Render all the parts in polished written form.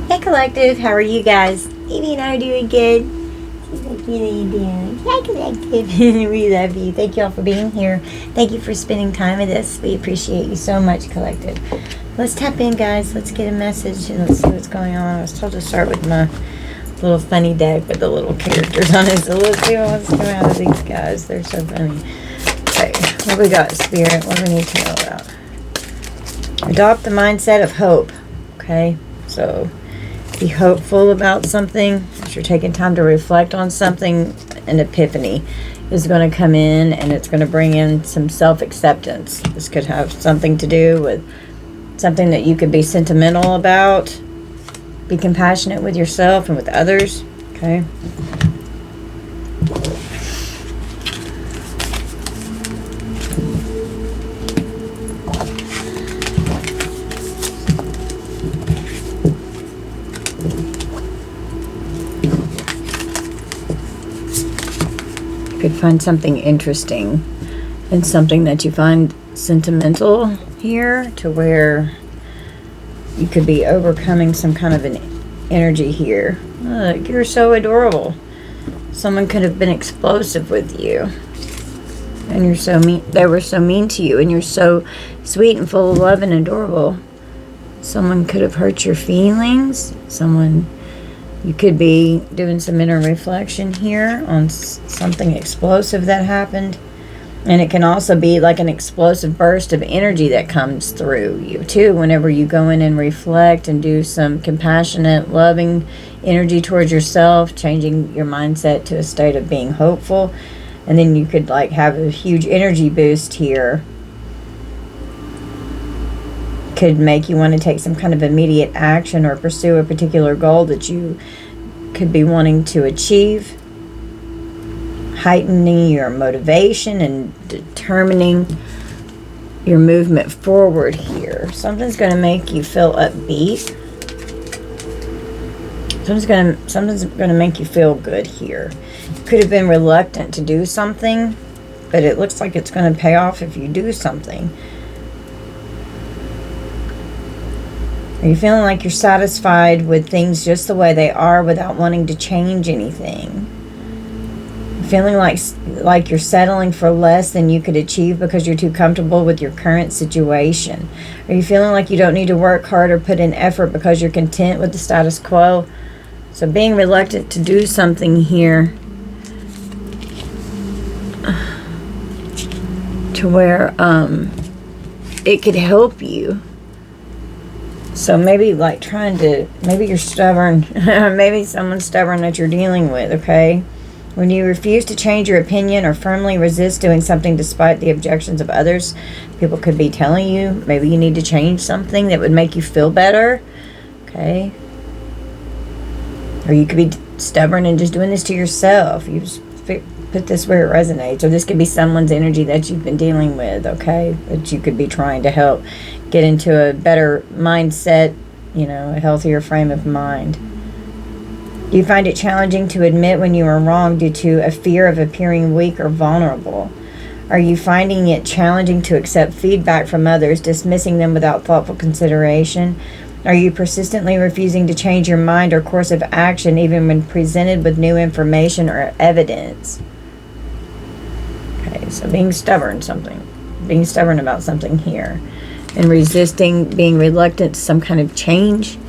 Hey Collective, how are you guys? Evie and I are doing good. Seems like you know you're doing. Hey Collective, we love you. Thank you all for being here. Thank you for spending time with us. We appreciate you so much, Collective. Let's tap in, guys. Let's get a message and let's see what's going on. I was told to start with my little funny deck with the little characters on it. So let's see what's coming out of these guys. They're so funny. Okay, what we got, Spirit? What do we need to know about? Adopt the mindset of hope. Okay, so be hopeful about something. As you're taking time to reflect on something, an epiphany is going to come in, and it's going to bring in some self-acceptance. This could have something to do with something that you could be sentimental about. Be compassionate with yourself and with others. Okay. You could find something interesting and something that you find sentimental here, to where you could be overcoming some kind of an energy here. Look, you're so adorable. Someone could have been explosive with you, and you're so mean. They were so mean to you, and you're so sweet and full of love and adorable. Someone could have hurt your feelings. You could be doing some inner reflection here on something explosive that happened. And it can also be like an explosive burst of energy that comes through you too, whenever you go in and reflect and do some compassionate, loving energy towards yourself, changing your mindset to a state of being hopeful. And then you could like have a huge energy boost here. Could make you want to take some kind of immediate action or pursue a particular goal that you could be wanting to achieve. Heightening your motivation and determining your movement forward here. Something's going to make you feel upbeat. Something's going to make you feel good here. You could have been reluctant to do something, but it looks like it's going to pay off if you do something. Are you feeling like you're satisfied with things just the way they are without wanting to change anything? Feeling like you're settling for less than you could achieve because you're too comfortable with your current situation? Are you feeling like you don't need to work hard or put in effort because you're content with the status quo? So being reluctant to do something here to where it could help you. So maybe maybe you're stubborn. Maybe someone's stubborn that you're dealing with, okay? When you refuse to change your opinion or firmly resist doing something despite the objections of others, people could be telling you maybe you need to change something that would make you feel better, okay? Or you could be stubborn and just doing this to yourself. You just put this where it resonates. Or this could be someone's energy that you've been dealing with, okay? That you could be trying to help get into a better mindset, a healthier frame of mind. Do you find it challenging to admit when you are wrong due to a fear of appearing weak or vulnerable? Are you finding it challenging to accept feedback from others, dismissing them without thoughtful consideration? Are you persistently refusing to change your mind or course of action even when presented with new information or evidence? Okay, so being stubborn about something here. And resisting, being reluctant to some kind of change.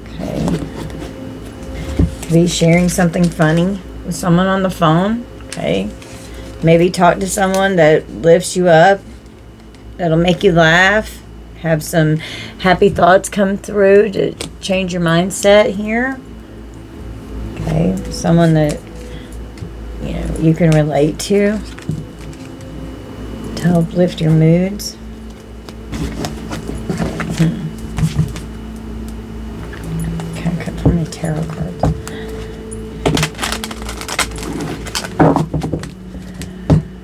Okay. Be sharing something funny with someone on the phone. Okay. Maybe talk to someone that lifts you up, that'll make you laugh. Have some happy thoughts come through to change your mindset here. Okay. Someone that you can relate to help lift your moods. Okay, cut from the tarot cards.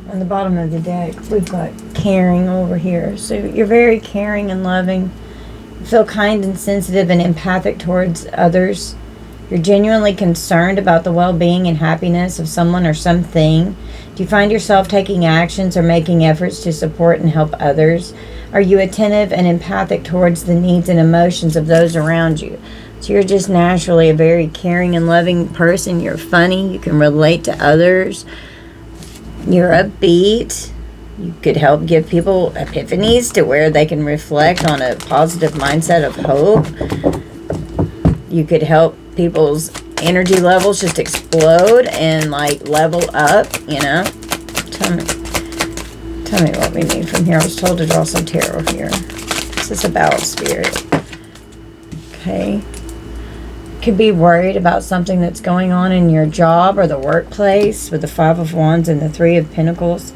On the bottom of the deck, we've got caring over here. So you're very caring and loving. You feel kind and sensitive and empathic towards others. You're genuinely concerned about the well-being and happiness of someone or something. Do you find yourself taking actions or making efforts to support and help others? Are you attentive and empathic towards the needs and emotions of those around you? So you're just naturally a very caring and loving person. You're funny. You can relate to others. You're upbeat. You could help give people epiphanies to where they can reflect on a positive mindset of hope. You could help people's energy levels just explode and like level up, you know. Tell me what we need from here. I was told to draw some tarot here. This is about spirit. Okay. Could be worried about something that's going on in your job or the workplace with the Five of Wands and the Three of Pentacles.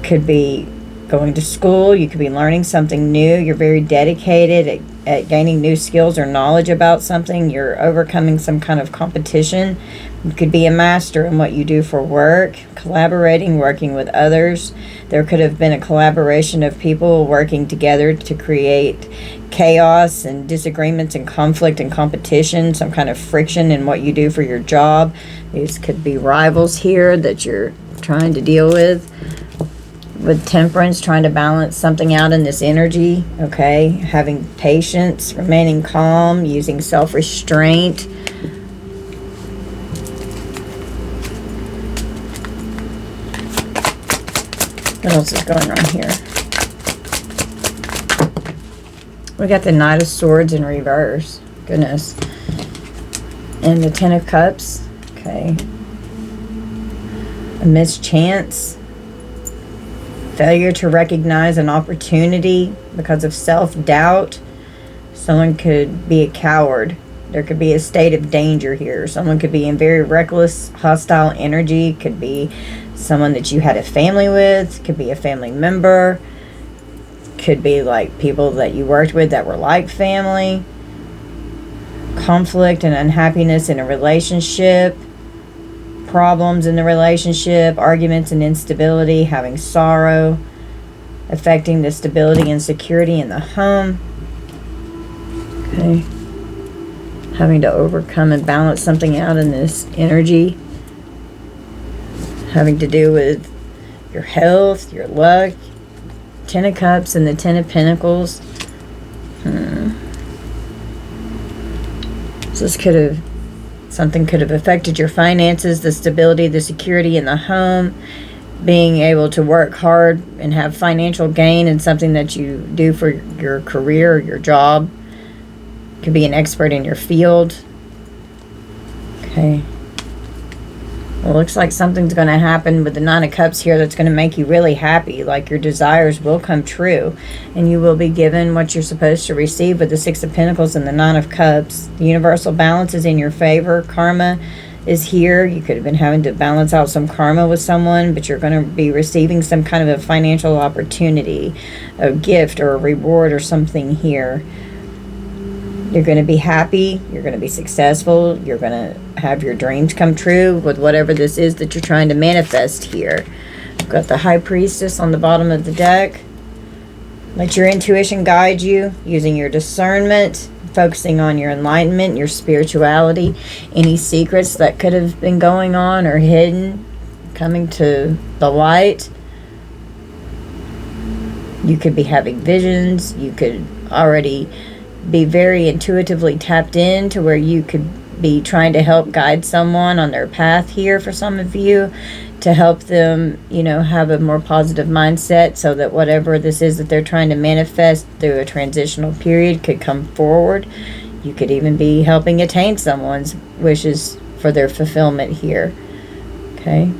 Could be going to school. You could be learning something new. You're very dedicated at gaining new skills or knowledge about something. You're overcoming some kind of competition. You could be a master in what you do for work, collaborating, working with others. There could have been a collaboration of people working together to create chaos and disagreements and conflict and competition, some kind of friction in what you do for your job. These could be rivals here that you're trying to deal with. With Temperance, trying to balance something out in this energy, okay? Having patience, remaining calm, using self-restraint. What else is going on here? We got the Knight of Swords in reverse. Goodness. And the Ten of Cups, okay? A mischance. Failure to recognize an opportunity because of self-doubt. Someone could be a coward. There could be a state of danger here. Someone could be in very reckless, hostile energy. Could be someone that you had a family with. Could be a family member. Could be like people that you worked with that were like family. Conflict and unhappiness in a relationship. Problems in the relationship, arguments and instability, having sorrow, affecting the stability and security in the home. Okay. Having to overcome and balance something out in this energy. Having to do with your health, your luck. Ten of Cups and the Ten of Pentacles. So this could have... Something could have affected your finances, the stability, the security in the home, being able to work hard and have financial gain in something that you do for your career or your job. Could be an expert in your field. Okay. Well, it looks like something's going to happen with the Nine of Cups here that's going to make you really happy. Like your desires will come true. And you will be given what you're supposed to receive with the Six of Pentacles and the Nine of Cups. The universal balance is in your favor. Karma is here. You could have been having to balance out some karma with someone, but you're going to be receiving some kind of a financial opportunity, a gift or a reward or something here. You're going to be happy. You're going to be successful. You're going to have your dreams come true with whatever this is that you're trying to manifest here. We've got the High Priestess on the bottom of the deck. Let your intuition guide you, using your discernment, focusing on your enlightenment, your spirituality, any secrets that could have been going on or hidden, coming to the light. You could be having visions. You could already be very intuitively tapped in to where you could be trying to help guide someone on their path here for some of you, to help them, you know, have a more positive mindset so that whatever this is that they're trying to manifest through a transitional period could come forward. You could even be helping attain someone's wishes for their fulfillment here. Okay.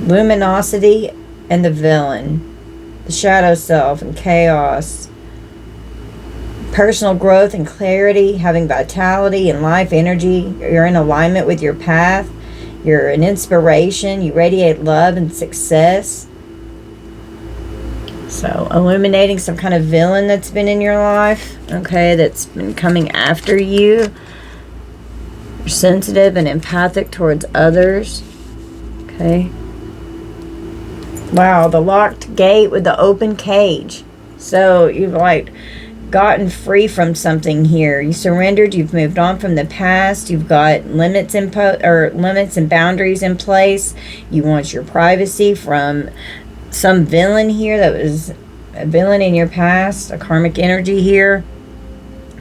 Luminosity and the Villain, the shadow self and chaos, personal growth and clarity, having vitality and life energy. You're in alignment with your path. You're an inspiration. You radiate love and success. So illuminating some kind of villain that's been in your life, okay, that's been coming after you. You're sensitive and empathic towards others, okay. Wow, the locked gate with the open cage. So you've like gotten free from something here. You surrendered, you've moved on from the past, you've got limits and boundaries in place. You want your privacy from some villain here that was a villain in your past, a karmic energy here.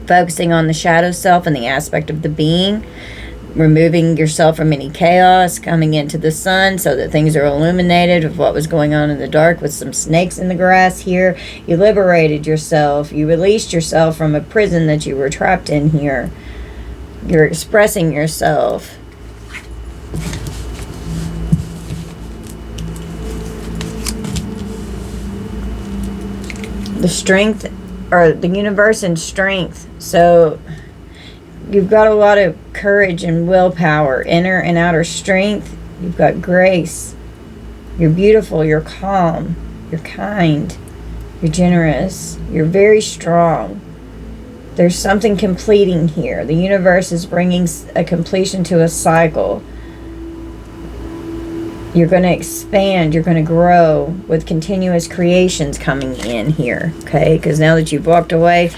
Focusing on the shadow self and the aspect of the being. Removing yourself from any chaos, coming into the sun so that things are illuminated of what was going on in the dark with some snakes in the grass here. You liberated yourself. You released yourself from a prison that you were trapped in here. You're expressing yourself. The strength, or the universe and strength. So you've got a lot of courage and willpower, inner and outer strength. You've got grace. You're beautiful. You're calm. You're kind. You're generous. You're very strong. There's something completing here. The universe is bringing a completion to a cycle. You're going to expand. You're going to grow with continuous creations coming in here. Okay? Because now that you've walked away,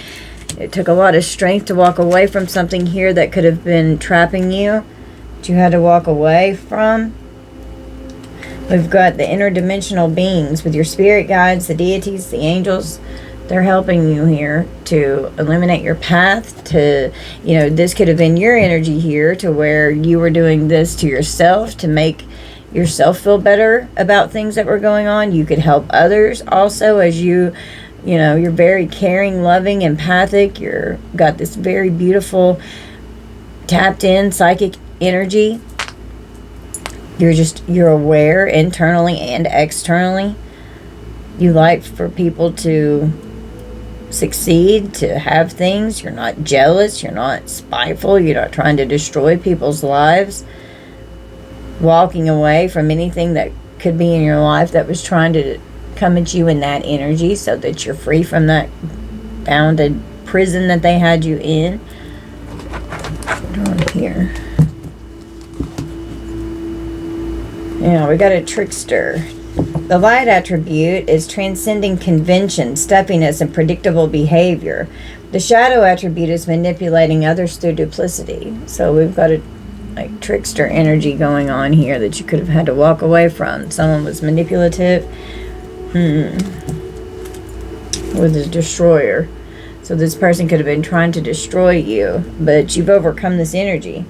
it took a lot of strength to walk away from something here that could have been trapping you, that you had to walk away from. We've got the interdimensional beings with your spirit guides, the deities, the angels. They're helping you here to eliminate your path to, this could have been your energy here to where you were doing this to yourself to make yourself feel better about things that were going on. You could help others also as you're very caring, loving, empathic. You're got this very beautiful, tapped in psychic energy. You're aware internally and externally. You like for people to succeed, to have things. You're not jealous. You're not spiteful. You're not trying to destroy people's lives. Walking away from anything that could be in your life that was trying to come at you in that energy so that you're free from that bounded prison that they had you in. Put on here. Yeah, we got a trickster. The light attribute is transcending convention, stuffiness, and predictable behavior. The shadow attribute is manipulating others through duplicity. So we've got a trickster energy going on here that you could have had to walk away from. Someone was manipulative. With a destroyer. So this person could have been trying to destroy you, but you've overcome this energy.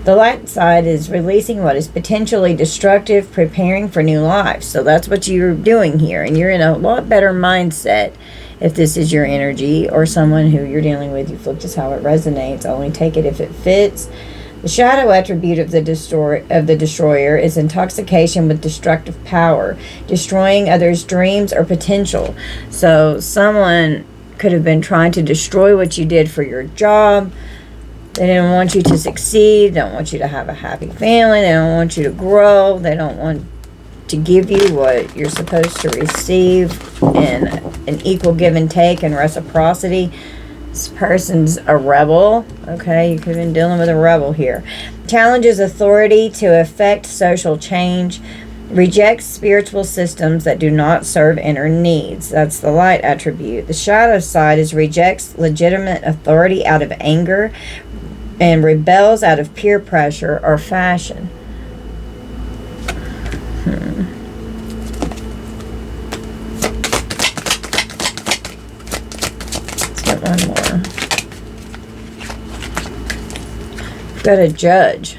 The light side is releasing what is potentially destructive, preparing for new life. So that's what you're doing here, and you're in a lot better mindset if this is your energy or someone who you're dealing with. You flip this how it resonates. Only take it if it fits. The shadow attribute of the destroyer is intoxication with destructive power, destroying others' dreams or potential. So someone could have been trying to destroy what you did for your job. They didn't want you to succeed. They don't want you to have a happy family. They don't want you to grow. They don't want to give you what you're supposed to receive in an equal give and take and reciprocity. This person's a rebel. Okay, you could have been dealing with a rebel here. Challenges authority to effect social change. Rejects spiritual systems that do not serve inner needs. That's the light attribute. The shadow side is rejects legitimate authority out of anger and rebels out of peer pressure or fashion. One more. Got a judge.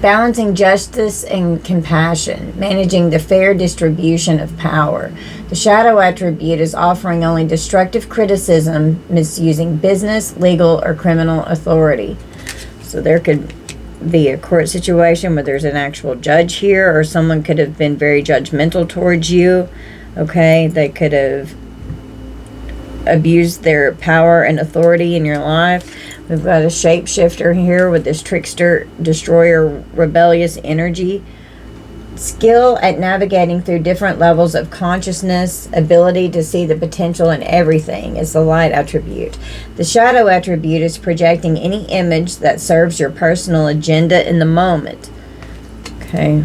Balancing justice and compassion, managing the fair distribution of power. The shadow attribute is offering only destructive criticism, misusing business, legal, or criminal authority. So there could be a court situation where there's an actual judge here, or someone could have been very judgmental towards you. Okay, they could have abused their power and authority in your life. We've got a shapeshifter here with this trickster, destroyer, rebellious energy. Skill at navigating through different levels of consciousness, ability to see the potential in everything is the light attribute. The shadow attribute is projecting any image that serves your personal agenda in the moment. Okay.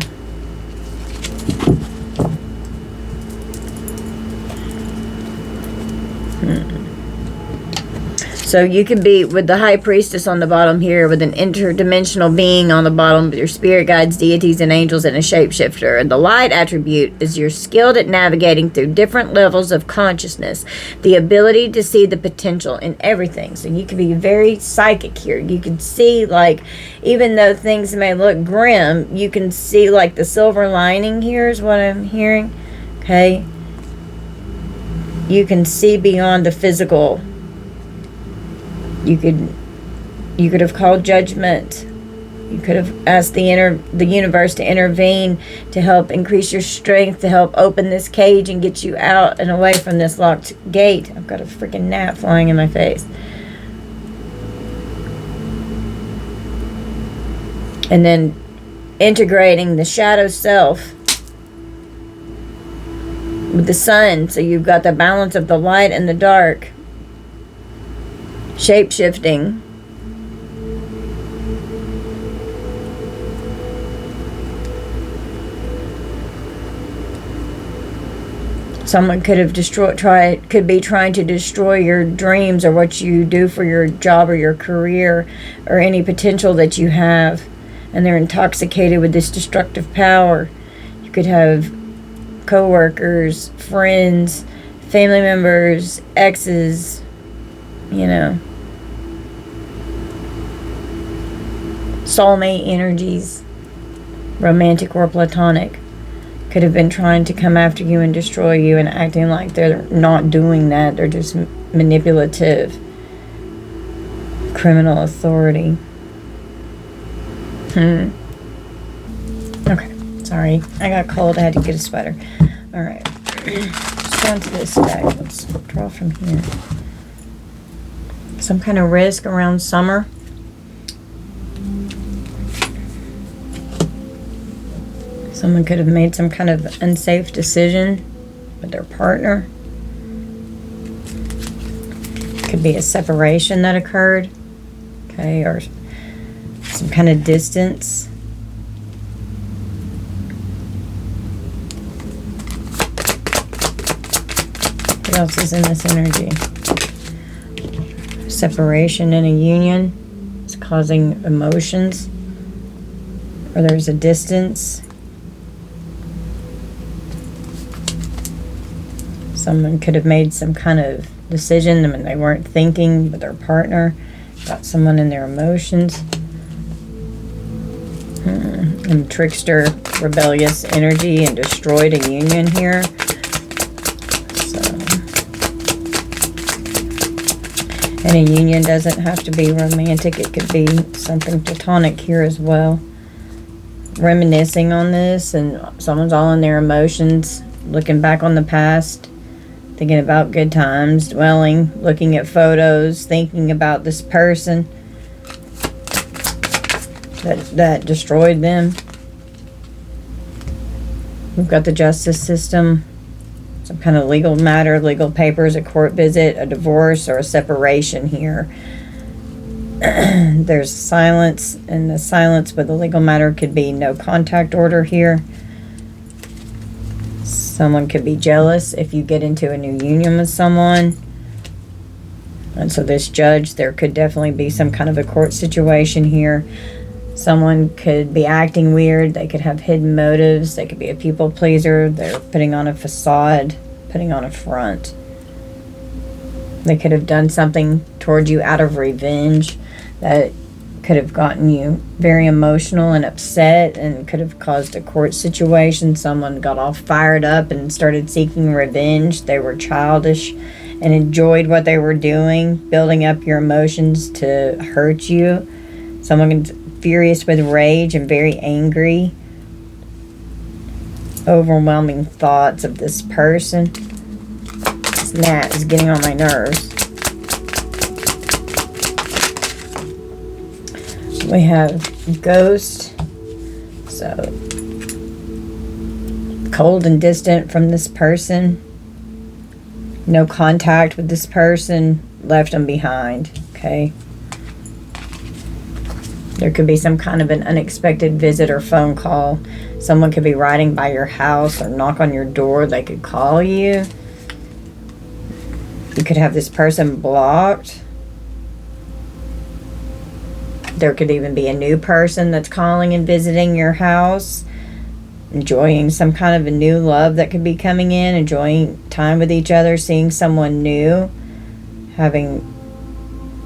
So you could be with the High Priestess on the bottom here, with an interdimensional being on the bottom, with your spirit guides, deities, and angels, and a shapeshifter. And the light attribute is you're skilled at navigating through different levels of consciousness, the ability to see the potential in everything. So you could be very psychic here. You can see, like, even though things may look grim, you can see, like, the silver lining here is what I'm hearing. Okay? You can see beyond the physical. You could have called judgment. You could have asked the universe to intervene, to help increase your strength, to help open this cage and get you out and away from this locked gate. I've got a freaking gnat flying in my face. And then integrating the shadow self with the sun, so you've got the balance of the light and the dark. Shape-shifting. Someone could have could be trying to destroy your dreams, or what you do for your job or your career, or any potential that you have, and they're intoxicated with this destructive power. You could have co-workers, friends, family members, exes, you know, soulmate energies, romantic or platonic, could have been trying to come after you and destroy you, and acting like they're not doing that. They're just manipulative. Criminal authority. Okay, sorry, I got cold. I had to get a sweater. All right, let's go into this deck. Let's draw from here. Some kind of risk around summer. Someone could have made some kind of unsafe decision with their partner. Could be a separation that occurred, okay, or some kind of distance. What else is in this energy? Separation in a union. It's causing emotions, or there's a distance. Someone could have made some kind of decision. I mean, they weren't thinking with their partner. Got someone in their emotions. And trickster, rebellious energy, and destroyed a union here. So, and a union doesn't have to be romantic. It could be something platonic here as well. Reminiscing on this, and someone's all in their emotions, looking back on the past, thinking about good times, dwelling, looking at photos, thinking about this person that destroyed them. We've got the justice system, some kind of legal matter, legal papers, a court visit, a divorce, or a separation here. There's silence, and the silence with the legal matter could be no contact order here. Someone could be jealous if you get into a new union with someone. And so this judge, there could definitely be some kind of a court situation here. Someone could be acting weird. They could have hidden motives. They could be a people pleaser. They're putting on a facade, putting on a front. They could have done something toward you out of revenge that could have gotten you very emotional and upset, and could have caused a court situation. Someone got all fired up and started seeking revenge. They were childish and enjoyed what they were doing, building up your emotions to hurt you. Someone's furious with rage and very angry. Overwhelming thoughts of this person. This gnat is getting on my nerves. We have ghost. So, cold and distant from this person. No contact with this person. Left them behind. Okay. There could be some kind of an unexpected visit or phone call. Someone could be riding by your house or knock on your door. They could call you. You could have this person blocked. There could even be a new person that's calling and visiting your house, enjoying some kind of a new love that could be coming in, enjoying time with each other, seeing someone new,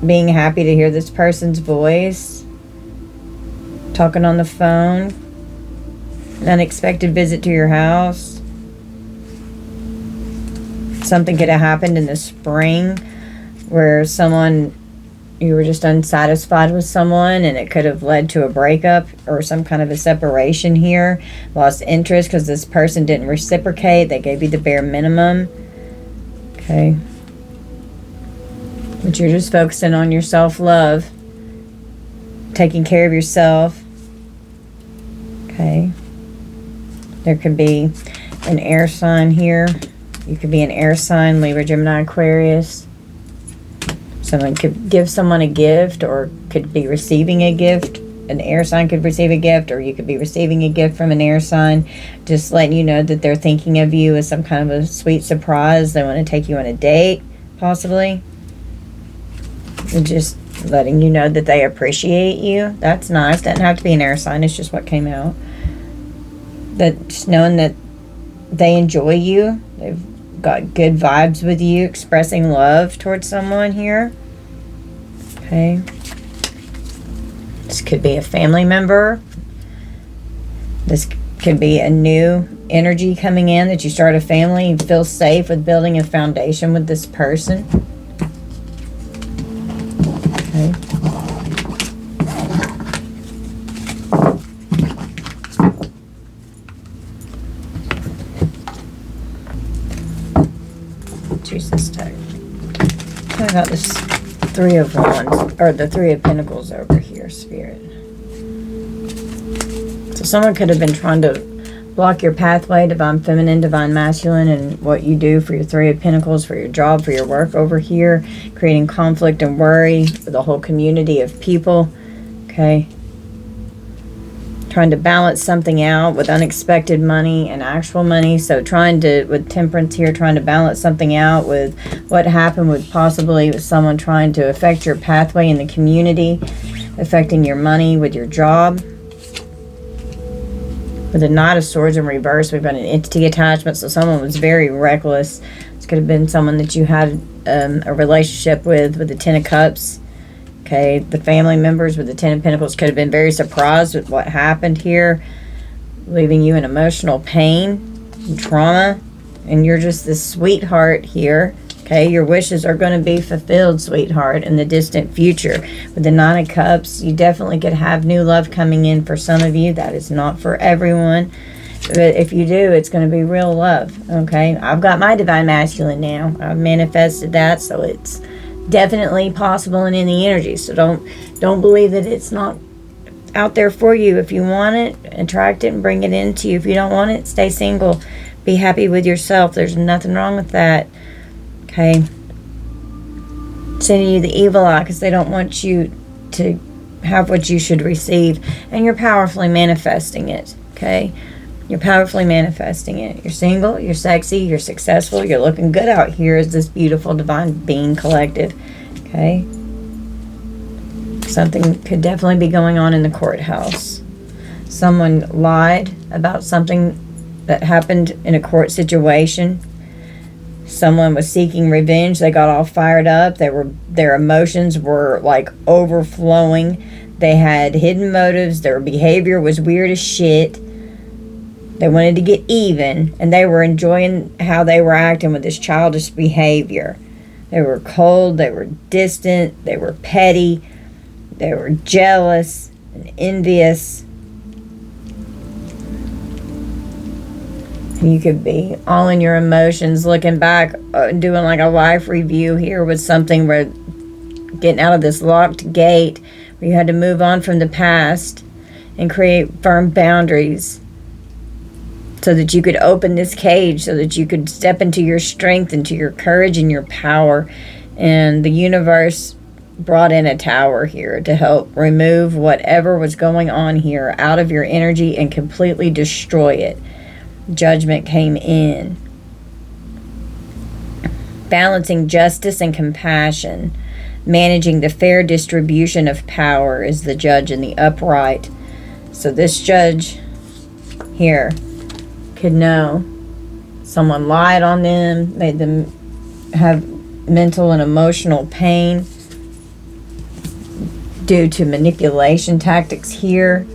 being happy to hear this person's voice, talking on the phone, an unexpected visit to your house. Something could have happened in the spring where you were just unsatisfied with someone, and it could have led to a breakup or some kind of a separation here. Lost interest because this person didn't reciprocate. They gave you the bare minimum. Okay. But you're just focusing on your self-love, taking care of yourself. Okay. There could be an air sign here. You could be an air sign, Libra, Gemini, Aquarius. Someone could give someone a gift or could be receiving a gift. An air sign could receive a gift, or you could be receiving a gift from an air sign, just letting you know that they're thinking of you as some kind of a sweet surprise. They want to take you on a date, possibly. And just letting you know that they appreciate you. That's nice. Doesn't have to be an air sign. It's just what came out. That just knowing that they enjoy you. They've got good vibes with you, expressing love towards someone here. Okay. This could be a family member. This could be a new energy coming in, that you start a family. You feel safe with building a foundation with this person. Okay. Choose this type. What about this Three of Wands, or the Three of Pentacles over here, Spirit? So someone could have been trying to block your pathway, Divine Feminine, Divine Masculine, and what you do for your Three of Pentacles, for your job, for your work over here, creating conflict and worry for the whole community of people. Okay. Trying to balance something out with unexpected money and actual money. So with Temperance here, trying to balance something out with what happened with possibly with someone trying to affect your pathway in the community, affecting your money with your job. With the Knight of Swords in reverse, we've got an entity attachment. So someone was very reckless. This could have been someone that you had a relationship with the Ten of Cups. Okay, the family members with the Ten of Pentacles could have been very surprised with what happened here, leaving you in emotional pain and trauma. And you're just this sweetheart here. Okay, your wishes are going to be fulfilled, sweetheart, in the distant future. With the Nine of Cups, you definitely could have new love coming in for some of you. That is not for everyone. But if you do, it's going to be real love. Okay, I've got my Divine Masculine now. I've manifested that, so it's definitely possible and in the energy. So don't believe that it's not out there for you. If you want it, attract it and bring it into you. If you don't want it, stay single. Be happy with yourself. There's nothing wrong with that. Okay. Sending you the evil eye because they don't want you to have what you should receive. And you're powerfully manifesting it. Okay. You're powerfully manifesting it. You're single, you're sexy, you're successful, you're looking good out here as this beautiful divine being collected. Okay? Something could definitely be going on in the courthouse. Someone lied about something that happened in a court situation. Someone was seeking revenge. They got all fired up. Their emotions were like overflowing. They had hidden motives. Their behavior was weird as shit. They wanted to get even, and they were enjoying how they were acting with this childish behavior. They were cold, they were distant, they were petty, they were jealous and envious. You could be all in your emotions, looking back, doing like a life review here with something where getting out of this locked gate where you had to move on from the past and create firm boundaries, so that you could open this cage, so that you could step into your strength, into your courage and your power. And the universe brought in a tower here to help remove whatever was going on here out of your energy and completely destroy it. Judgment came in. Balancing justice and compassion. managing the fair distribution of power is the judge in the upright. So this judge here could know someone lied on them, made them have mental and emotional pain due to manipulation tactics here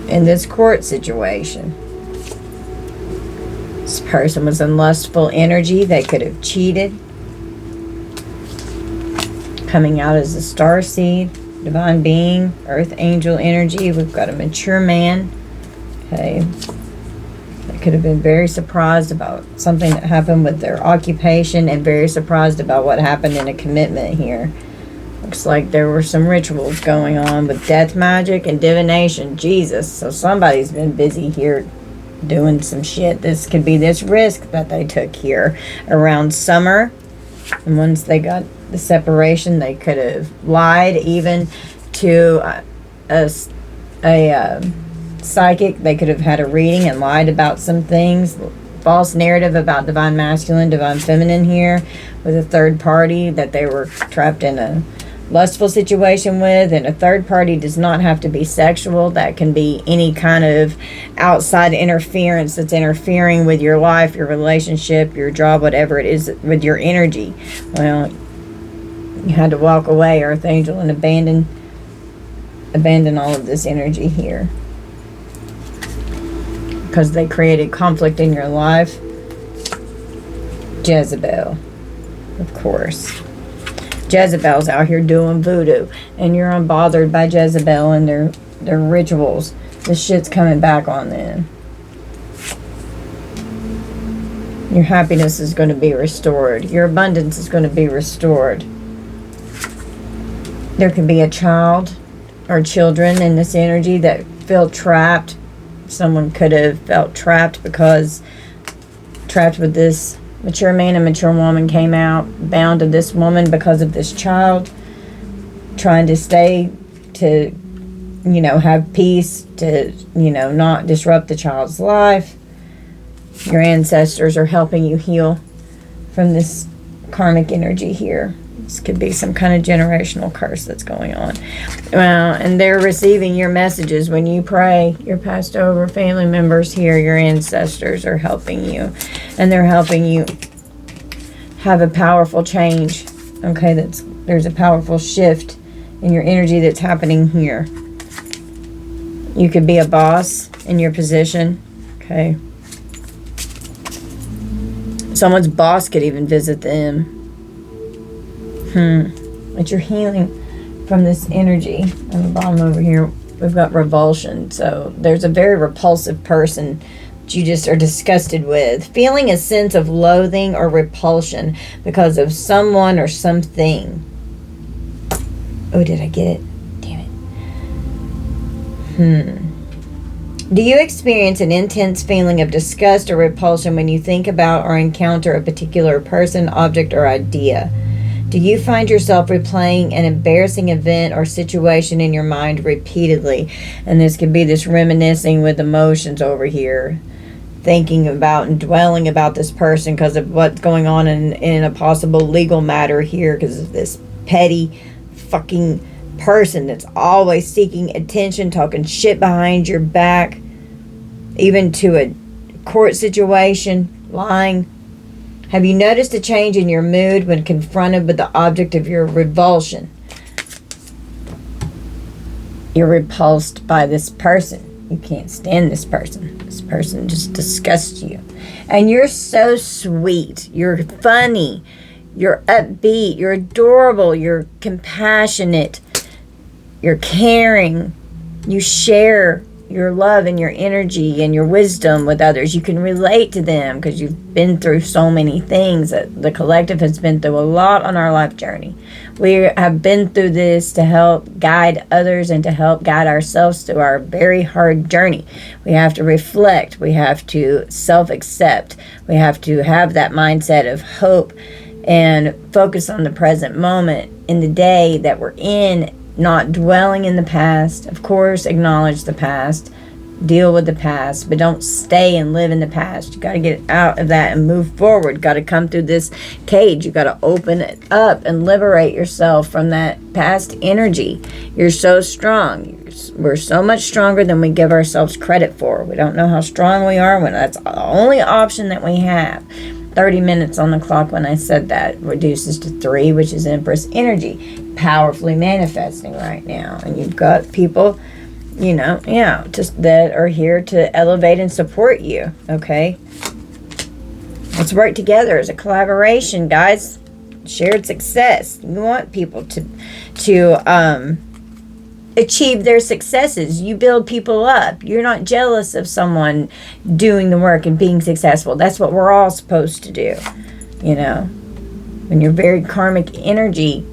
in this court situation. This person was in lustful energy. They could have cheated. Coming out as a star seed, divine being, earth angel energy. We've got a mature man. Okay. They could have been very surprised about something that happened with their occupation and very surprised about what happened in a commitment here. Looks like there were some rituals going on with death magic and divination. Jesus. So somebody's been busy here doing some shit. This could be this risk that they took here around summer. And once they got the separation, they could have lied even to a psychic. They could have had a reading and lied about some things. False narrative about divine masculine, divine feminine here with a third party that they were trapped in a lustful situation with. And a third party does not have to be sexual. That can be any kind of outside interference that's interfering with your life, your relationship, your job, whatever it is with your energy. Well, you had to walk away, Earth Angel, and abandon all of this energy here because they created conflict in your life. Jezebel, of course. Jezebel's out here doing voodoo, and you're unbothered by Jezebel and their rituals. This shit's coming back on them. Your happiness is going to be restored. Your abundance is going to be restored. There could be a child or children in this energy that feel trapped. Someone could have felt trapped because trapped with this mature man and mature woman came out, bound to this woman because of this child, trying to stay, to, have peace, to, not disrupt the child's life. Your ancestors are helping you heal from this karmic energy here. This could be some kind of generational curse that's going on. Well, and they're receiving your messages when you pray. Your passed over family members here, your ancestors are helping you. And they're helping you have a powerful change. Okay, there's a powerful shift in your energy that's happening here. You could be a boss in your position. Okay. Someone's boss could even visit them. But you're healing from this energy. On the bottom over here, we've got revulsion. So there's a very repulsive person that you just are disgusted with. Feeling a sense of loathing or repulsion because of someone or something. Oh, did I get it? Damn it. Do you experience an intense feeling of disgust or repulsion when you think about or encounter a particular person, object, or idea? Do you find yourself replaying an embarrassing event or situation in your mind repeatedly? And this could be this reminiscing with emotions over here. Thinking about and dwelling about this person because of what's going on in a possible legal matter here because of this petty fucking person that's always seeking attention, talking shit behind your back, even to a court situation, lying. Have you noticed a change in your mood when confronted with the object of your revulsion? You're repulsed by this person. You can't stand this person. This person just disgusts you. And you're so sweet. You're funny. You're upbeat. You're adorable. You're compassionate. You're caring. You share your love and your energy and your wisdom with others. You can relate to them because you've been through so many things. The collective has been through a lot on our life journey. We have been through this to help guide others and to help guide ourselves through our very hard journey. We have to reflect. We have to self-accept. We have to have that mindset of hope and focus on the present moment in the day that we're in, not dwelling in the past. Of course, acknowledge the past, Deal with the past, but don't stay and live in the past. You got to get out of that and move forward. Got to come through this cage. You got to open it up and liberate yourself from that past energy. You're so strong. We're so much stronger than we give ourselves credit for. We don't know how strong we are when that's the only option that we have. 30 minutes on the clock when I said that reduces to 3, which is Empress energy, powerfully manifesting right now. And you've got people, just that are here to elevate and support you, okay? Let's work together as a collaboration, guys. Shared success. You want people to achieve their successes. You build people up. You're not jealous of someone doing the work and being successful. That's what we're all supposed to do, When you're very karmic energy,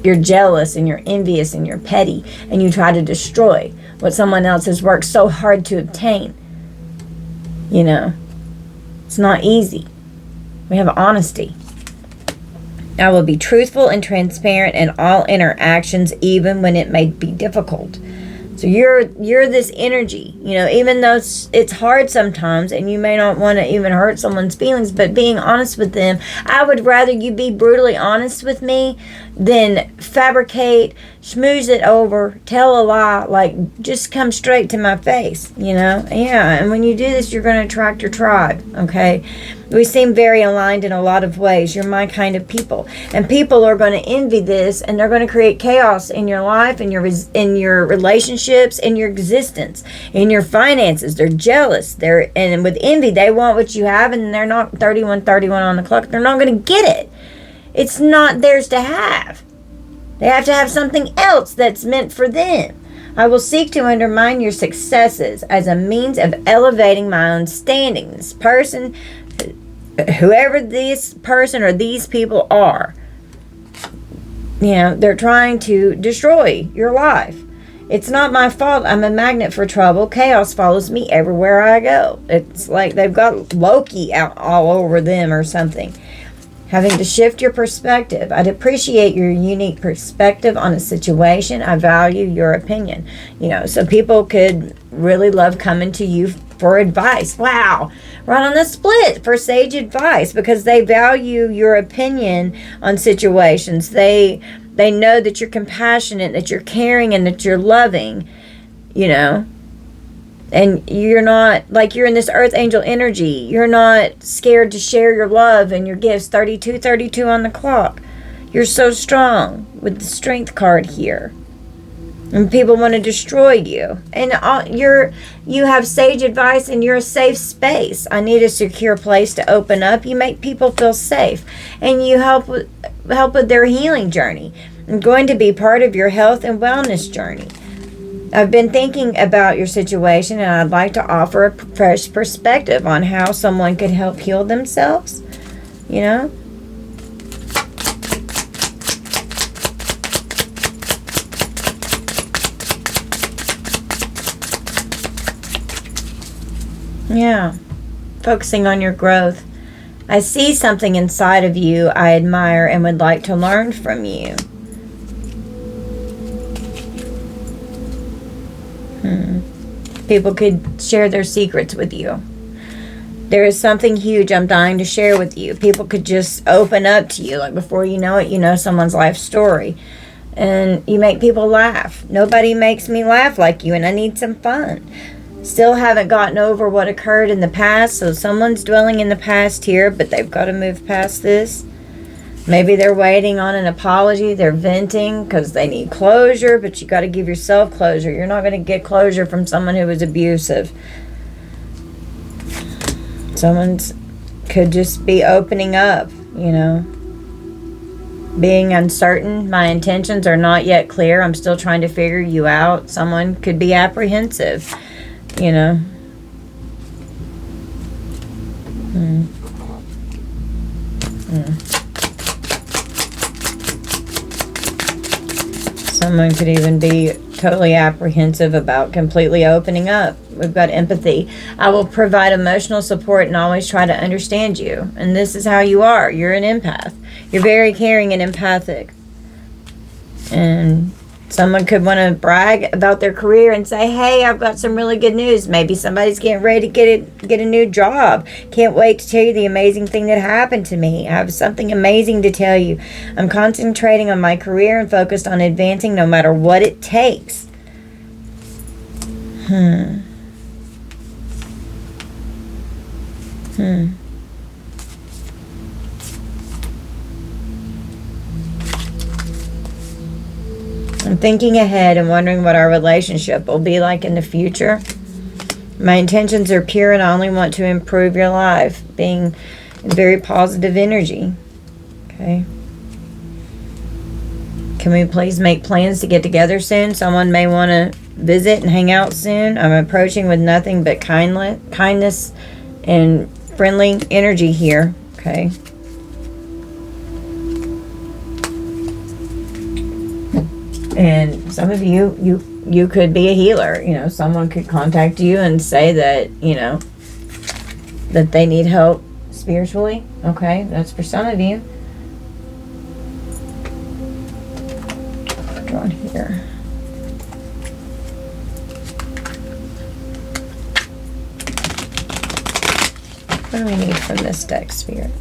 you're jealous and you're envious and you're petty and you try to destroy what someone else has worked so hard to obtain. It's not easy. We have honesty. I will be truthful and transparent in all interactions, even when it may be difficult. So you're this energy, even though it's hard sometimes and you may not want to even hurt someone's feelings, but being honest with them, I would rather you be brutally honest with me than fabricate, schmooze it over, tell a lie, just come straight to my face, Yeah, and when you do this, you're going to attract your tribe, okay? We seem very aligned in a lot of ways. You're my kind of people. And people are going to envy this, and they're going to create chaos in your life, in your relationships, in your existence, in your finances. They're jealous. And with envy, they want what you have, and they're not 31:31 on the clock. They're not going to get it. It's not theirs to have. They have to have something else that's meant for them. I will seek to undermine your successes as a means of elevating my own standing. This person, whoever this person or these people are, they're trying to destroy your life. It's not my fault. I'm a magnet for trouble. Chaos follows me everywhere I go. It's like they've got Loki out all over them or something. Having to shift your perspective. I'd appreciate your unique perspective on a situation. I value your opinion. So people could really love coming to you for advice. Wow. Right on the split for sage advice, because they value your opinion on situations. They know that you're compassionate, that you're caring, and that you're loving, And you're not, you're in this earth angel energy. You're not scared to share your love and your gifts. 32 on the clock. You're so strong with the strength card here. And people want to destroy you. And you have sage advice and you're a safe space. I need a secure place to open up. You make people feel safe. And you help with their healing journey. I'm going to be part of your health and wellness journey. I've been thinking about your situation, and I'd like to offer a fresh perspective on how someone could help heal themselves, Yeah, focusing on your growth. I see something inside of you I admire and would like to learn from you. People could share their secrets with you. There is something huge I'm dying to share with you. People could just open up to you. Before you know it, you know someone's life story. And you make people laugh. Nobody makes me laugh like you, and I need some fun. Still haven't gotten over what occurred in the past, so someone's dwelling in the past here, but they've got to move past this. Maybe they're waiting on an apology. They're venting because they need closure, but you got to give yourself closure. You're not going to get closure from someone who was abusive. Someone could just be opening up, being uncertain. My intentions are not yet clear. I'm still trying to figure you out. Someone could be apprehensive, Someone could even be totally apprehensive about completely opening up. We've got empathy. I will provide emotional support and always try to understand you. And this is how you are. You're an empath. You're very caring and empathic. And Someone could want to brag about their career and say, hey, I've got some really good news. Maybe somebody's getting ready to get a new job. Can't wait to tell you the amazing thing that happened to me. I have something amazing to tell you. I'm concentrating on my career and focused on advancing no matter what it takes. I'm thinking ahead and wondering what our relationship will be like in the future. My intentions are pure and I only want to improve your life. Being in very positive energy. Okay. Can we please make plans to get together soon? Someone may want to visit and hang out soon. I'm approaching with nothing but kindness and friendly energy here. Okay. And some of you could be a healer. You know, someone could contact you and say that, you know, that they need help spiritually. Okay, that's for some of you. Go on here. What do we need from this deck, Spirit?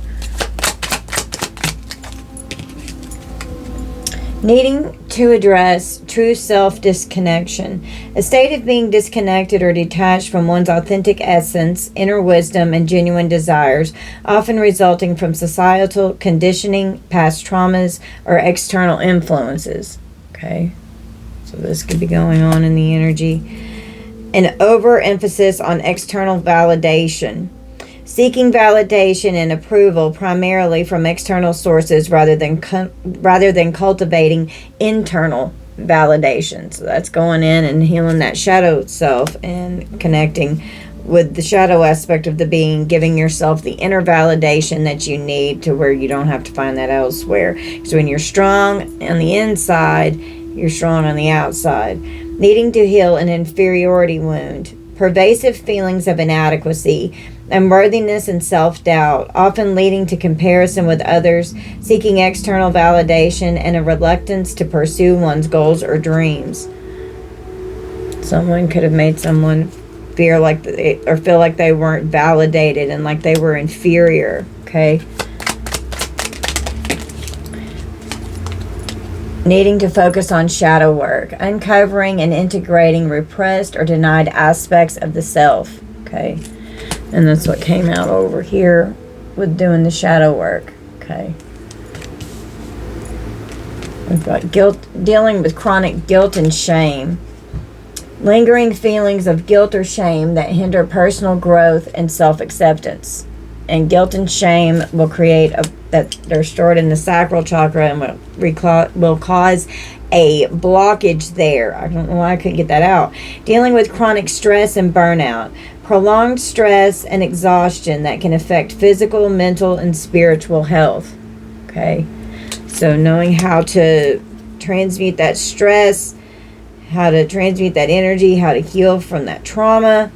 Needing to address true self-disconnection, a state of being disconnected or detached from one's authentic essence, inner wisdom, and genuine desires, often resulting from societal conditioning, past traumas, or external influences. Okay, so this could be going on in the energy. An overemphasis on external validation. Seeking validation and approval primarily from external sources rather than cultivating internal validation. So that's going in and healing that shadow self and connecting with the shadow aspect of the being, giving yourself the inner validation that you need to where you don't have to find that elsewhere. Because when you're strong on the inside, you're strong on the outside. Needing to heal an inferiority wound. Pervasive feelings of inadequacy, unworthiness, and self-doubt, often leading to comparison with others, seeking external validation, and a reluctance to pursue one's goals or dreams. Someone could have made someone feel like they weren't validated and like they were inferior. Okay. Needing to focus on shadow work, uncovering and integrating repressed or denied aspects of the self. Okay. And that's what came out over here with doing the shadow work. Okay. We've got guilt, dealing with chronic guilt and shame. Lingering feelings of guilt or shame that hinder personal growth and self-acceptance. And guilt and shame will create that they're stored in the sacral chakra and will cause a blockage there. I don't know why I couldn't get that out. Dealing with chronic stress and burnout. Prolonged stress and exhaustion that can affect physical, mental, and spiritual health. Okay. So knowing how to transmute that stress, how to transmute that energy, how to heal from that trauma.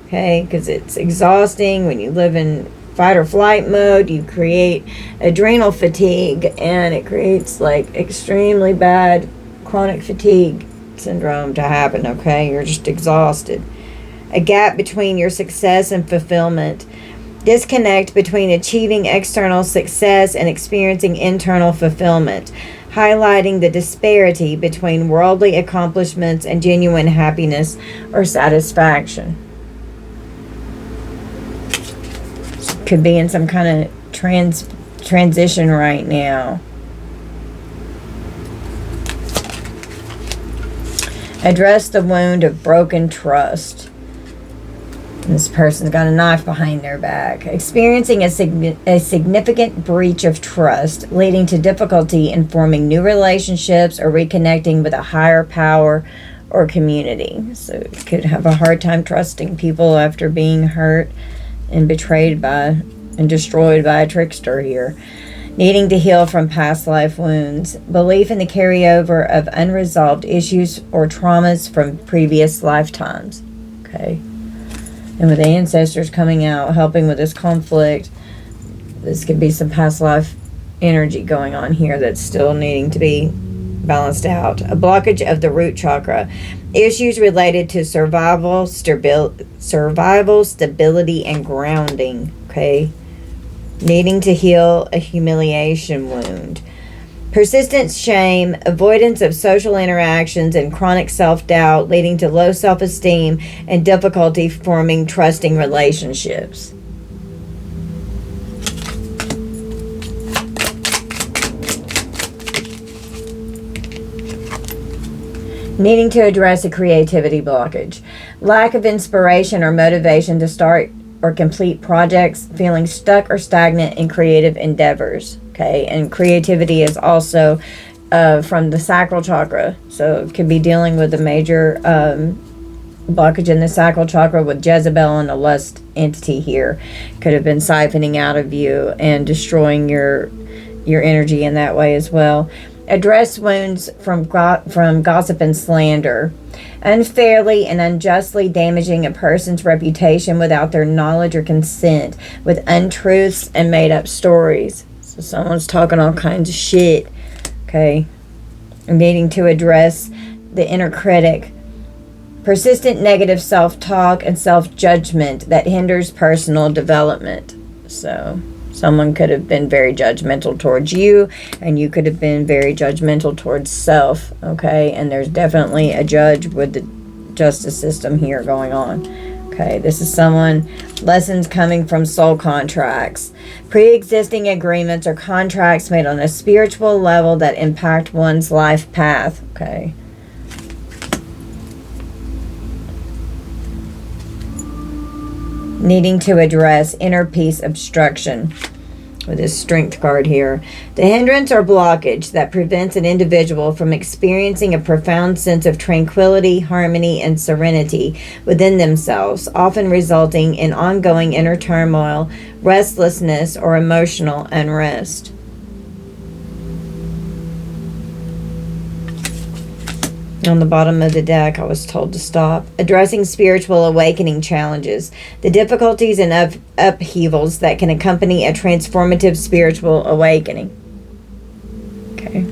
Okay. Because it's exhausting when you live in fight or flight mode. You create adrenal fatigue and it creates like extremely bad chronic fatigue syndrome to happen. Okay. You're just exhausted. A gap between your success and fulfillment. Disconnect between achieving external success and experiencing internal fulfillment, highlighting the disparity between worldly accomplishments and genuine happiness or satisfaction. Could be in some kind of transition right now. Address the wound of broken trust. This person's got a knife behind their back. Experiencing a significant breach of trust, leading to difficulty in forming new relationships or reconnecting with a higher power or community. So you could have a hard time trusting people after being hurt and betrayed by and destroyed by a trickster here. Needing to heal from past life wounds. Belief in the carryover of unresolved issues or traumas from previous lifetimes. Okay. And with the ancestors coming out, helping with this conflict, this could be some past life energy going on here that's still needing to be balanced out. A blockage of the root chakra. Issues related to survival, stability, and grounding. Okay. Needing to heal a humiliation wound. Persistent shame, avoidance of social interactions, and chronic self-doubt leading to low self-esteem and difficulty forming trusting relationships. Needing to address a creativity blockage. Lack of inspiration or motivation to start or complete projects, feeling stuck or stagnant in creative endeavors. Okay, and creativity is also from the sacral chakra. So it could be dealing with a major blockage in the sacral chakra with Jezebel and a lust entity here. Could have been siphoning out of you and destroying your energy in that way as well. Address wounds from gossip and slander. Unfairly and unjustly damaging a person's reputation without their knowledge or consent with untruths and made-up stories. So someone's talking all kinds of shit. Okay. Needing to address the inner critic. Persistent negative self-talk and self-judgment that hinders personal development. So someone could have been very judgmental towards you, and you could have been very judgmental towards self, okay? And there's definitely a judge with the justice system here going on, okay? This is someone, lessons coming from soul contracts. Pre-existing agreements or contracts made on a spiritual level that impact one's life path, okay? Needing to address inner peace obstruction with this strength card here. The hindrance or blockage that prevents an individual from experiencing a profound sense of tranquility, harmony, and serenity within themselves, often resulting in ongoing inner turmoil, restlessness, or emotional unrest. On the bottom of the deck, I was told to stop. Addressing spiritual awakening challenges. The difficulties and upheavals that can accompany a transformative spiritual awakening. Okay.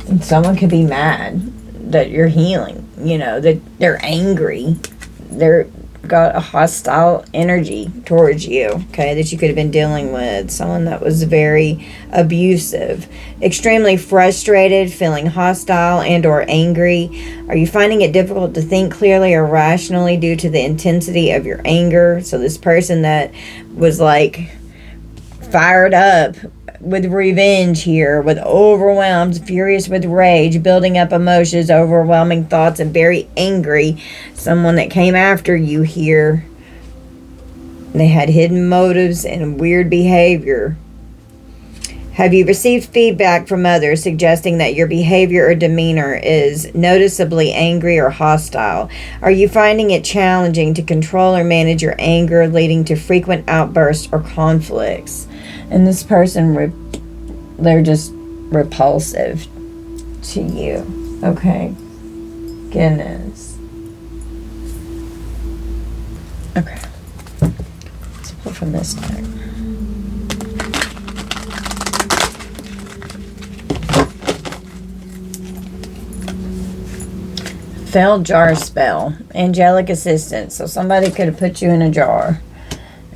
And someone could be mad that you're healing. You know, that they're angry. They're got a hostile energy towards you, okay, that you could have been dealing with. Someone that was very abusive, extremely frustrated, feeling hostile and or angry. Are you finding it difficult to think clearly or rationally due to the intensity of your anger? So this person that was like fired up with revenge here, with overwhelmed, furious with rage, building up emotions, overwhelming thoughts, and very angry. Someone that came after you here. They had hidden motives and weird behavior. Have you received feedback from others suggesting that your behavior or demeanor is noticeably angry or hostile? Are you finding it challenging to control or manage your anger, leading to frequent outbursts or conflicts? And this person, they're just repulsive to you. Okay. Goodness. Okay. Let's pull from this deck. Failed jar spell. Angelic assistance. So somebody could have put you in a jar.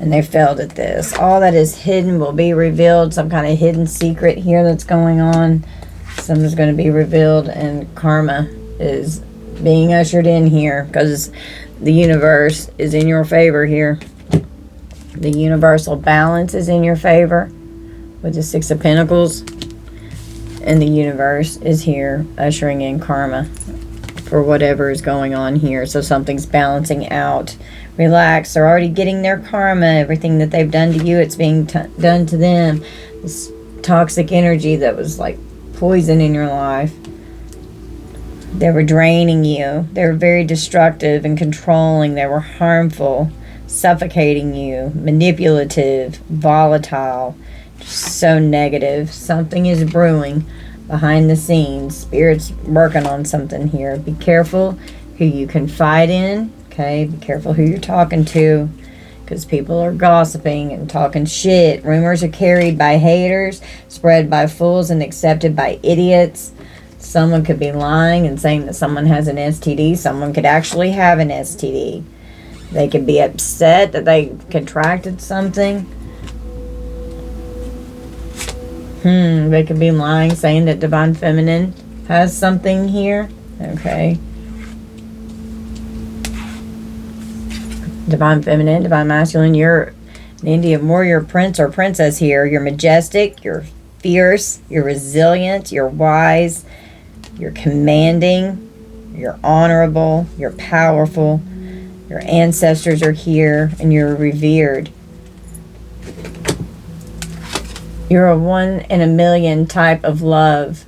And they failed at this. All that is hidden will be revealed. Some kind of hidden secret here that's going on. Something's going to be revealed. And karma is being ushered in here. Because the universe is in your favor here. The universal balance is in your favor. With the Six of Pentacles. And the universe is here ushering in karma. For whatever is going on here. So something's balancing out. Relax. They're already getting their karma. Everything that they've done to you, it's being done to them. This toxic energy that was like poison in your life. They were draining you. They were very destructive and controlling. They were harmful, suffocating you, manipulative, volatile, just so negative. Something is brewing behind the scenes. Spirit's working on something here. Be careful who you confide in. Okay, be careful who you're talking to. because people are gossiping and talking shit. Rumors are carried by haters, spread by fools, and accepted by idiots. Someone could be lying and saying that someone has an STD. Someone could actually have an STD. They could be upset that they contracted something. They could be lying, saying that Divine Feminine has something here. Okay. Divine Feminine, Divine Masculine, you're an Indian warrior, prince or princess here. You're majestic, you're fierce, you're resilient, you're wise, you're commanding, you're honorable, you're powerful. Your ancestors are here and you're revered. You're a 1 in a million type of love.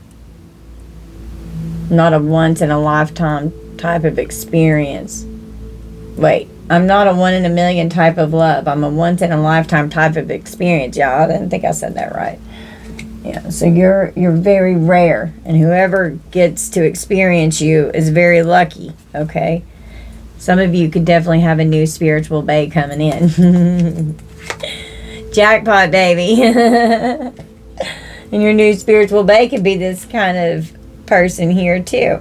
Not a once in a lifetime type of experience. Wait, I'm not a 1 in a million type of love. I'm a once in a lifetime type of experience. Y'all, I didn't think I said that right. Yeah, so you're very rare. And whoever gets to experience you is very lucky, okay? Some of you could definitely have a new spiritual bae coming in. Jackpot, baby. And your new spiritual bae could be this kind of person here too.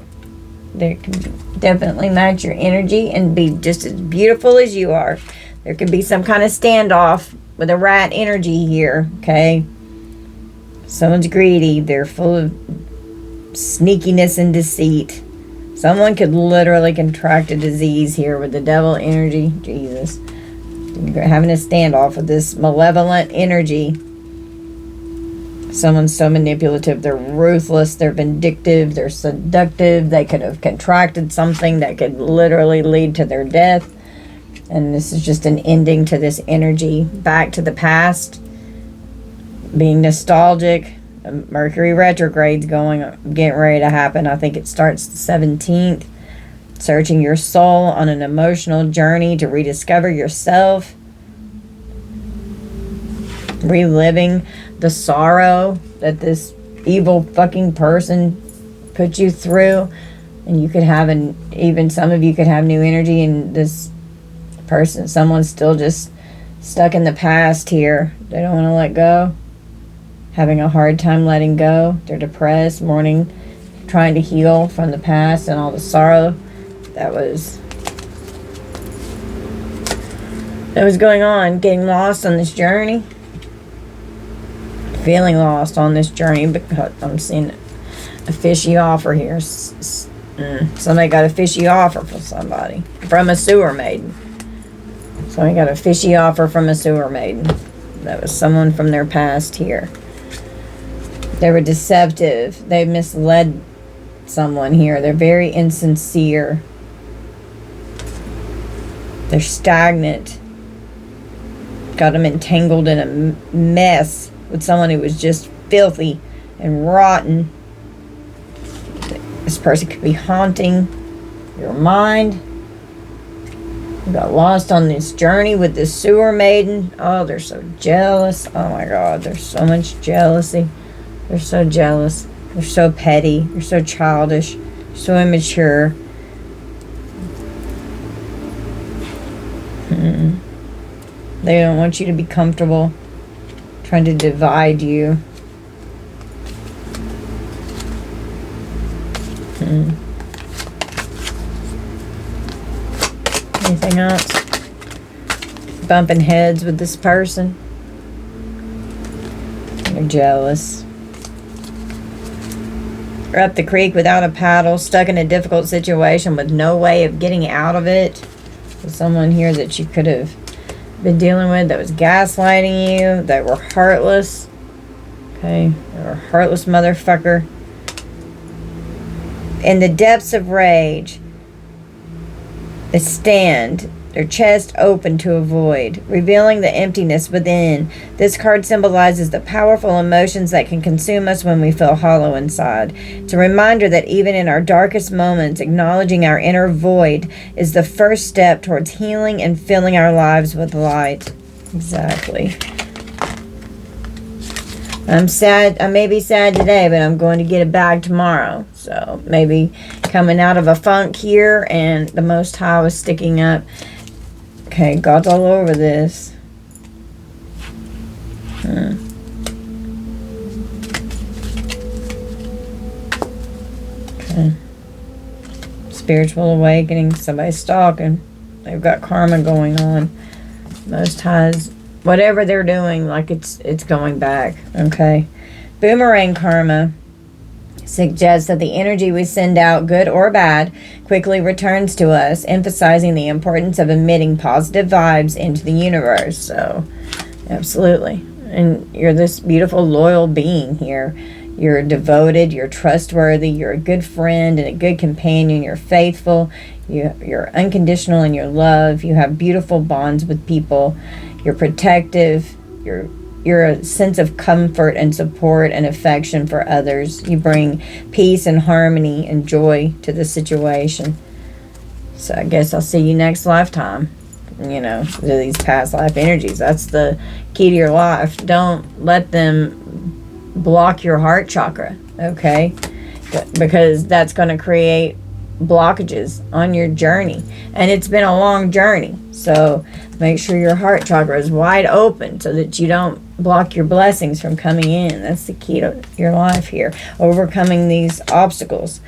They can definitely match your energy and be just as beautiful as you are. There could be some kind of standoff with a rat energy here, okay? Someone's greedy. They're full of sneakiness and deceit. Someone could literally contract a disease here with the devil energy. Jesus. You're having a standoff with this malevolent energy. Someone's so manipulative. They're ruthless. They're vindictive. They're seductive. They could have contracted something that could literally lead to their death. And this is just an ending to this energy. Back to the past. Being nostalgic. Mercury retrograde's getting ready to happen. I think it starts the 17th. Searching your soul on an emotional journey to rediscover yourself. Reliving the sorrow that this evil fucking person put you through. And you could have even some of you could have new energy, and this person, someone's still just stuck in the past here. They don't want to let go. Having a hard time letting go. They're depressed, mourning, trying to heal from the past and all the sorrow that was going on. Getting lost on this journey. Feeling lost on this journey because I'm seeing a fishy offer here. Somebody got a fishy offer for somebody. From a sewer maiden. Somebody got a fishy offer from a sewer maiden. That was someone from their past here. They were deceptive. They misled someone here. They're very insincere. They're stagnant. Got them entangled in a mess with someone who was just filthy and rotten. This person could be haunting your mind. You got lost on this journey with this sewer maiden. Oh, they're so jealous. Oh my God, there's so much jealousy. They're so jealous. They're so petty. They're so childish. So immature. They don't want you to be comfortable. Trying to divide you. Anything else? Bumping heads with this person. You're jealous. Or up the creek without a paddle, stuck in a difficult situation with no way of getting out of it. With someone here that you could have been dealing with that was gaslighting you, that were heartless. Okay, they were a heartless motherfucker. In the depths of rage, they stand, their chest open to a void, revealing the emptiness within. This card symbolizes the powerful emotions that can consume us when we feel hollow inside. It's a reminder that even in our darkest moments, acknowledging our inner void is the first step towards healing and filling our lives with light. Exactly. I'm sad. I may be sad today, but I'm going to get a bag tomorrow. So maybe coming out of a funk here, and the Most High was sticking up Okay, God's all over this. Okay. Spiritual awakening. Somebody's stalking. They've got karma going on. Most Highs, whatever they're doing, like it's going back. Okay. Boomerang karma suggests that the energy we send out, good or bad, quickly returns to us, emphasizing the importance of emitting positive vibes into the universe. So, absolutely. And you're this beautiful, loyal being here. You're devoted, you're trustworthy, you're a good friend and a good companion, you're faithful, you're unconditional in your love, you have beautiful bonds with people, you're protective, you're a sense of comfort and support and affection for others. You bring peace and harmony and joy to the situation. So I guess I'll see you next lifetime. You know, these past life energies. That's the key to your life. Don't let them block your heart chakra, okay? Because that's going to create blockages on your journey. And it's been a long journey. So make sure your heart chakra is wide open so that you don't block your blessings from coming in. That's the key to your life here. Overcoming these obstacles.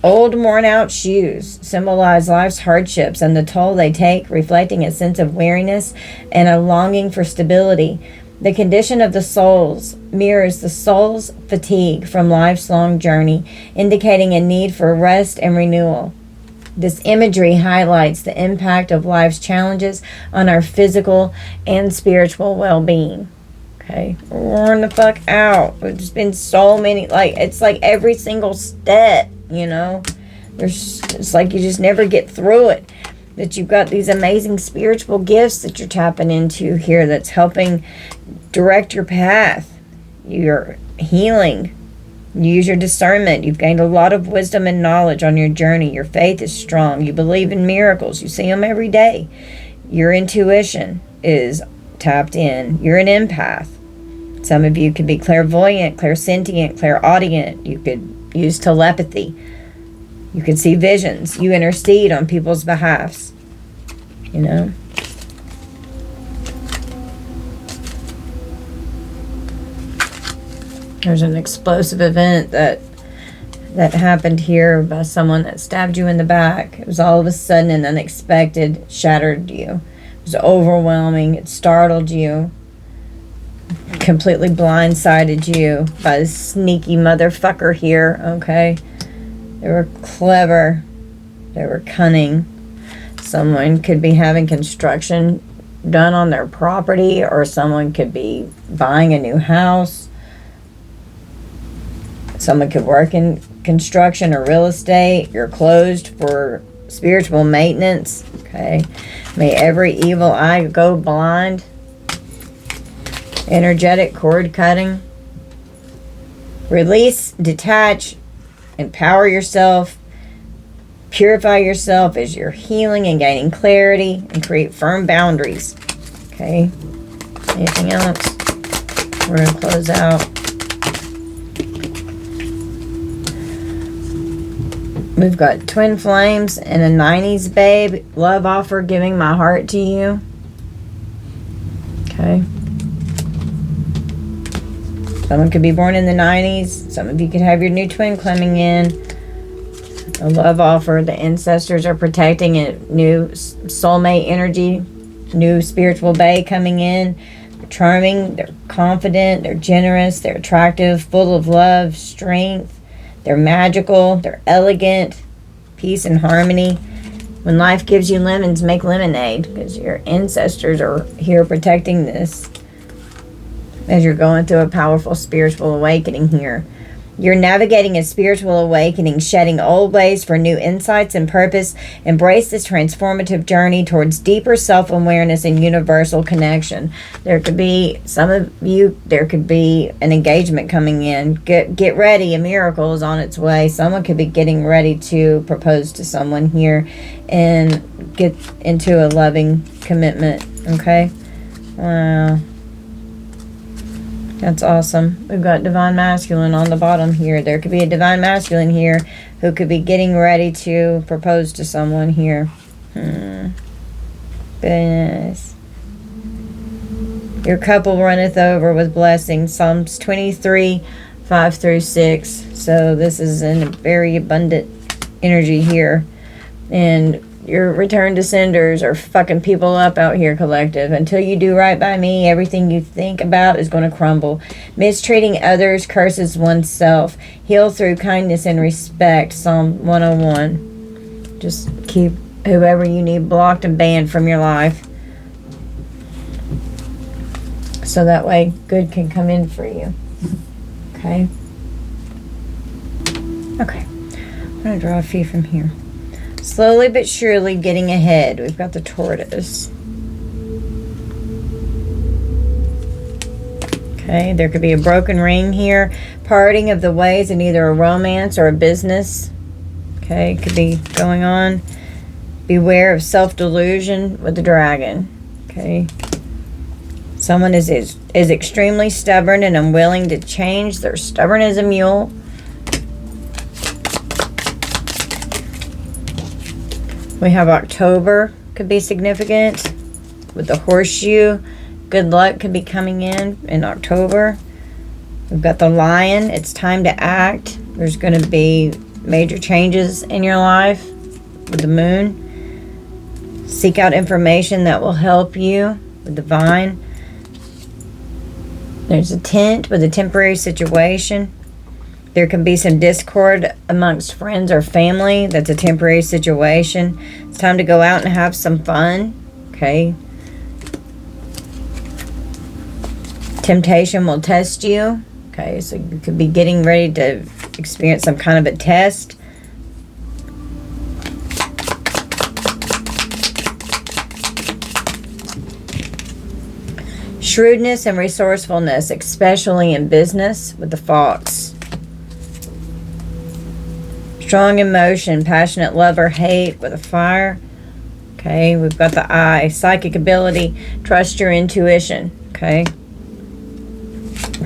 Old worn out shoes symbolize life's hardships and the toll they take, reflecting a sense of weariness and a longing for stability. The condition of the souls mirrors the soul's fatigue from life's long journey, indicating a need for rest and renewal. This imagery highlights the impact of life's challenges on our physical and spiritual well-being. Okay, we're worn the fuck out. There's been so many, like, it's like every single step, you know? It's like you just never get through it. That you've got these amazing spiritual gifts that you're tapping into here that's helping direct your path. You're healing. You use your discernment. You've gained a lot of wisdom and knowledge on your journey. Your faith is strong. You believe in miracles. You see them every day. Your intuition is tapped in. You're an empath. Some of you could be clairvoyant, clairsentient, clairaudient. You could use telepathy. You could see visions. You intercede on people's behalfs. You know? There's an explosive event that happened here by someone that stabbed you in the back. It was all of a sudden and unexpected, shattered you. It was overwhelming. It startled you. Completely blindsided you by this sneaky motherfucker here, okay? They were clever. They were cunning. Someone could be having construction done on their property, or someone could be buying a new house. Someone could work in construction or real estate. You're closed for spiritual maintenance, okay? May every evil eye go blind. Energetic cord cutting. Release, detach, empower yourself, purify yourself as you're healing and gaining clarity, and create firm boundaries. Okay? Anything else? We're going to close out. We've got twin flames and a 90s babe. Love offer, giving my heart to you. Okay. Someone could be born in the 90s. Some of you could have your new twin coming in. A love offer. The ancestors are protecting a new soulmate energy. New spiritual bae coming in. They're charming. They're confident. They're generous. They're attractive. Full of love, strength. They're magical. They're elegant. Peace and harmony. When life gives you lemons, make lemonade. Because your ancestors are here protecting this. As you're going through a powerful spiritual awakening here. You're navigating a spiritual awakening, shedding old ways for new insights and purpose. Embrace this transformative journey towards deeper self-awareness and universal connection. There could be, some of you, there could be an engagement coming in. Get ready, a miracle is on its way. Someone could be getting ready to propose to someone here and get into a loving commitment, okay? Wow. That's awesome. We've got Divine Masculine on the bottom here. There could be a Divine Masculine here who could be getting ready to propose to someone here. The Goodness. Your cup will runneth over with blessings. Psalms 23, 5 through 6. So this is in a very abundant energy here. And your return to senders are fucking people up out here, collective. Until you do right by me, everything you think about is going to crumble. Mistreating others curses oneself. Heal through kindness and respect. Psalm 101. Just keep whoever you need blocked and banned from your life. So that way good can come in for you. Okay? Okay. I'm going to draw a few from here. Slowly but surely getting ahead. We've got the tortoise. Okay, there could be a broken ring here. Parting of the ways in either a romance or a business. Okay, could be going on. Beware of self-delusion with the dragon. Okay. Someone is extremely stubborn and unwilling to change. They're stubborn as a mule. We have October, could be significant. With the horseshoe, good luck could be coming in October. We've got the lion, it's time to act. There's going to be major changes in your life with the moon. Seek out information that will help you with the vine. There's a tent with a temporary situation. There can be some discord amongst friends or family. That's a temporary situation. It's time to go out and have some fun. Okay. Temptation will test you. Okay, so you could be getting ready to experience some kind of a test. Shrewdness and resourcefulness, especially in business with the fox. Strong emotion, passionate love or hate with a fire. Okay, we've got the eye. Psychic ability, trust your intuition. Okay.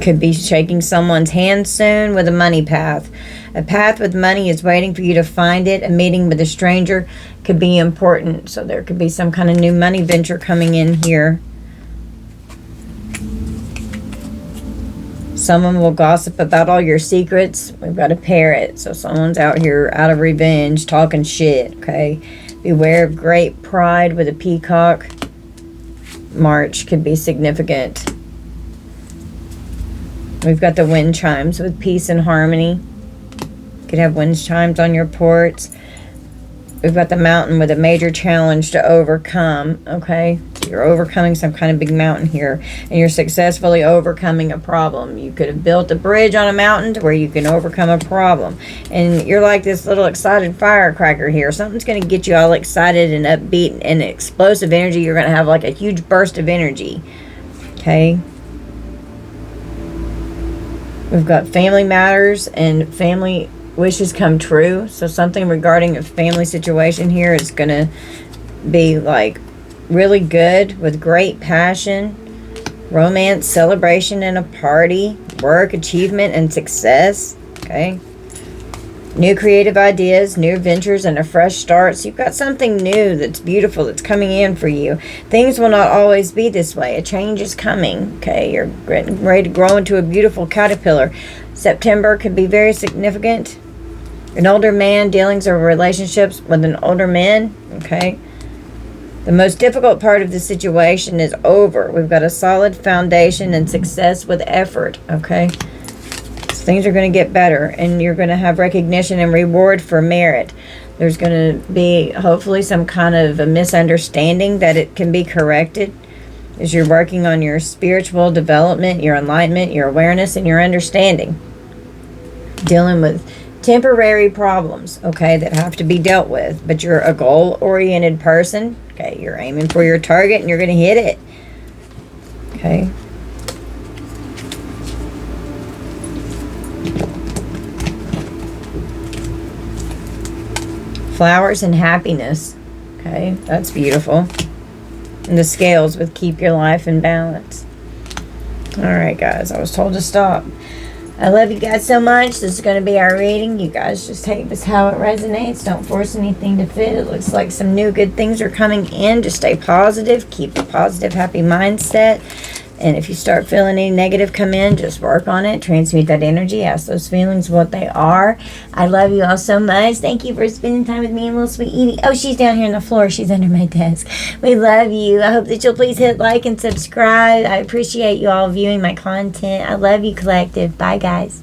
Could be shaking someone's hand soon with a money path. A path with money is waiting for you to find it. A meeting with a stranger could be important. So there could be some kind of new money venture coming in here. Someone will gossip about all your secrets. We've got a parrot. So someone's out here out of revenge, talking shit, okay? Beware of great pride with a peacock. March could be significant. We've got the wind chimes with peace and harmony. Could have wind chimes on your ports. We've got the mountain with a major challenge to overcome, okay? You're overcoming some kind of big mountain here, and you're successfully overcoming a problem. You could have built a bridge on a mountain to where you can overcome a problem. And you're like this little excited firecracker here. Something's going to get you all excited and upbeat and explosive energy. You're going to have like a huge burst of energy, okay? We've got family matters and family wishes come true. So something regarding a family situation here is going to be like really good with great passion, romance, celebration, and a party, work, achievement, and success. Okay. New creative ideas, new ventures, and a fresh start. So you've got something new that's beautiful that's coming in for you. Things will not always be this way. A change is coming. Okay. You're getting ready to grow into a beautiful caterpillar. September could be very significant. An older man, dealings or relationships with an older man. Okay. The most difficult part of the situation is over. We've got a solid foundation and success with effort. Okay. So things are going to get better, and you're going to have recognition and reward for merit. There's going to be hopefully some kind of a misunderstanding that it can be corrected as you're working on your spiritual development, your enlightenment, your awareness, and your understanding. Dealing with temporary problems, okay, that have to be dealt with, but you're a goal-oriented person. Okay, you're aiming for your target and you're going to hit it. Okay. Flowers and happiness. Okay, that's beautiful. And the scales with keep your life in balance. All right, guys, I was told to stop. I love you guys so much. This is going to be our reading. You guys just take this how it resonates. Don't force anything to fit. It looks like some new good things are coming in. Just stay positive. Keep a positive, happy mindset. And if you start feeling any negative come in, just work on it. Transmute that energy. Ask those feelings what they are. I love you all so much. Thank you for spending time with me and little sweet Edie. Oh, she's down here on the floor. She's under my desk. We love you. I hope that you'll please hit like and subscribe. I appreciate you all viewing my content. I love you, collective. Bye, guys.